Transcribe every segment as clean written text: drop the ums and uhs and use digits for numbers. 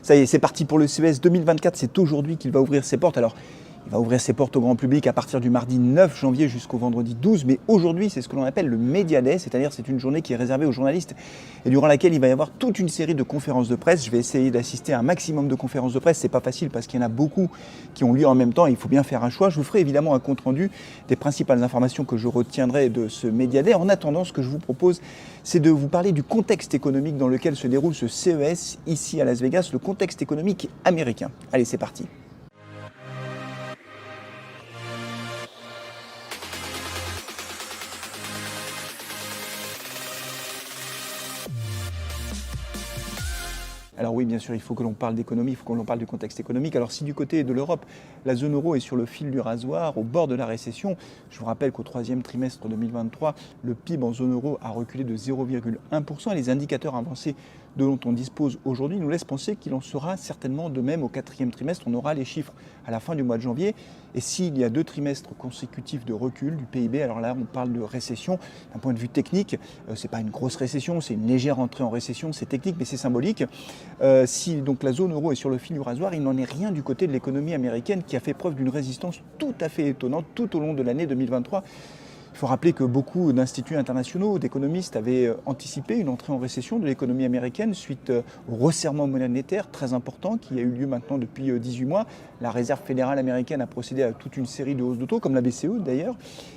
Ça y est, c'est parti pour le CES 2024, c'est aujourd'hui qu'il va ouvrir ses portes. Alors, il va ouvrir ses portes au grand public à partir du mardi 9 janvier jusqu'au vendredi 12, mais aujourd'hui, c'est ce que l'on appelle le Media Day, c'est-à-dire c'est une journée qui est réservée aux journalistes et durant laquelle il va y avoir toute une série de conférences de presse. Je vais essayer d'assister à un maximum de conférences de presse, c'est pas facile parce qu'il y en a beaucoup qui ont lieu en même temps, il faut bien faire un choix. Je vous ferai évidemment un compte-rendu des principales informations que je retiendrai de ce Media Day. En attendant, ce que je vous propose, c'est de vous parler du contexte économique dans lequel se déroule ce CES ici à Las Vegas, le contexte économique américain. Allez, c'est parti. Alors oui, bien sûr, il faut que l'on parle d'économie, il faut que l'on parle du contexte économique. Alors si du côté de l'Europe, la zone euro est sur le fil du rasoir, au bord de la récession, je vous rappelle qu'au troisième trimestre 2023, le PIB en zone euro a reculé de 0,1% et les indicateurs avancés dont on dispose aujourd'hui nous laissent penser qu'il en sera certainement de même au quatrième trimestre. On aura les chiffres à la fin du mois de janvier et s'il y a 2 trimestres consécutifs de recul du PIB, alors là on parle de récession. D'un point de vue technique, c'est pas une grosse récession, c'est une légère entrée en récession, c'est technique mais c'est symbolique. Si donc la zone euro est sur le fil du rasoir, il n'en est rien du côté de l'économie américaine qui a fait preuve d'une résistance tout à fait étonnante tout au long de l'année 2023. Il faut rappeler que beaucoup d'instituts internationaux, d'économistes avaient anticipé une entrée en récession de l'économie américaine suite au resserrement monétaire très important qui a eu lieu maintenant depuis 18 mois. La Réserve fédérale américaine a procédé à toute une série de hausses de taux, comme la BCE d'ailleurs,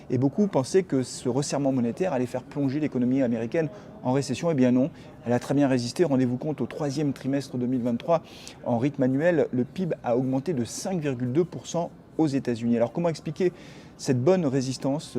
et beaucoup pensaient que ce resserrement monétaire allait faire plonger l'économie américaine en récession. Eh bien non, elle a très bien résisté. Rendez-vous compte, au troisième trimestre 2023, en rythme annuel, le PIB a augmenté de 5,2% aux États-Unis. Alors comment expliquer cette bonne résistance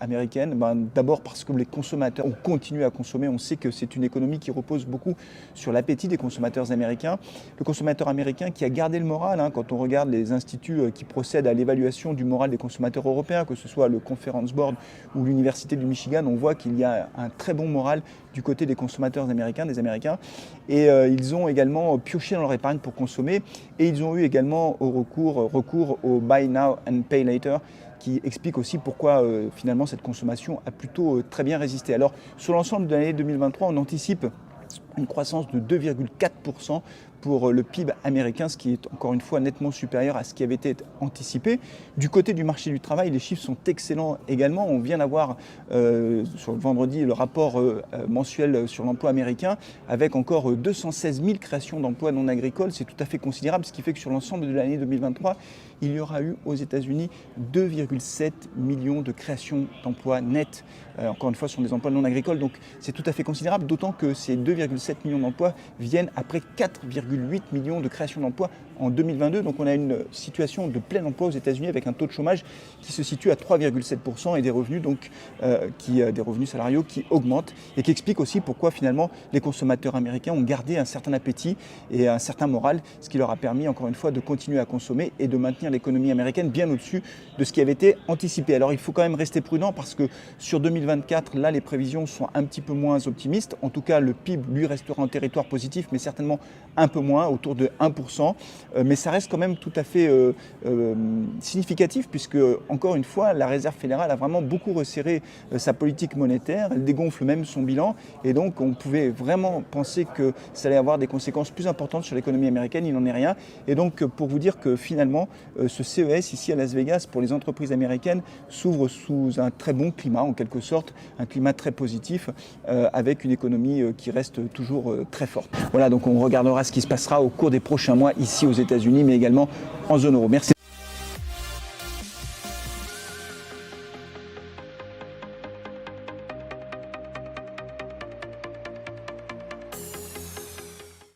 américaine? D'abord parce que les consommateurs ont continué à consommer. On sait que c'est une économie qui repose beaucoup sur l'appétit des consommateurs américains. Le consommateur américain qui a gardé le moral, quand on regarde les instituts qui procèdent à l'évaluation du moral des consommateurs européens, que ce soit le Conference Board ou l'Université du Michigan, on voit qu'il y a un très bon moral du côté des consommateurs américains, des Américains. Et ils ont également pioché dans leur épargne pour consommer. Et ils ont eu également recours au Buy Now and Pay Later, qui explique aussi pourquoi finalement cette consommation a plutôt très bien résisté. Alors sur l'ensemble de l'année 2023, on anticipe une croissance de 2,4% pour le PIB américain, ce qui est encore une fois nettement supérieur à ce qui avait été anticipé. Du côté du marché du travail, les chiffres sont excellents également. On vient d'avoir sur le vendredi le rapport mensuel sur l'emploi américain avec encore 216 000 créations d'emplois non agricoles. C'est tout à fait considérable, ce qui fait que sur l'ensemble de l'année 2023, il y aura eu aux États-Unis 2,7 millions de créations d'emplois nets. Encore une fois, ce sont des emplois non agricoles, donc c'est tout à fait considérable, d'autant que ces 2,7 millions d'emplois viennent après 4,8 millions de créations d'emplois en 2022. Donc on a une situation de plein emploi aux États-Unis avec un taux de chômage qui se situe à 3,7% et des revenus, des revenus salariaux qui augmentent et qui expliquent aussi pourquoi finalement les consommateurs américains ont gardé un certain appétit et un certain moral, ce qui leur a permis encore une fois de continuer à consommer et de maintenir l'économie américaine bien au-dessus de ce qui avait été anticipé. Alors il faut quand même rester prudent parce que sur 2024, là les prévisions sont un petit peu moins optimistes. En tout cas, le PIB lui restera en territoire positif, mais certainement un peu moins, autour de 1%. Mais ça reste quand même tout à fait significatif puisque, encore une fois, la Réserve fédérale a vraiment beaucoup resserré sa politique monétaire. Elle dégonfle même son bilan et donc on pouvait vraiment penser que ça allait avoir des conséquences plus importantes sur l'économie américaine. Il n'en est rien. Et donc pour vous dire que finalement, ce CES ici à Las Vegas pour les entreprises américaines s'ouvre sous un très bon climat en quelque sorte, un climat très positif avec une économie qui reste toujours très forte. Voilà, donc on regardera ce qui se passera au cours des prochains mois ici aux États-Unis mais également en zone euro. Merci.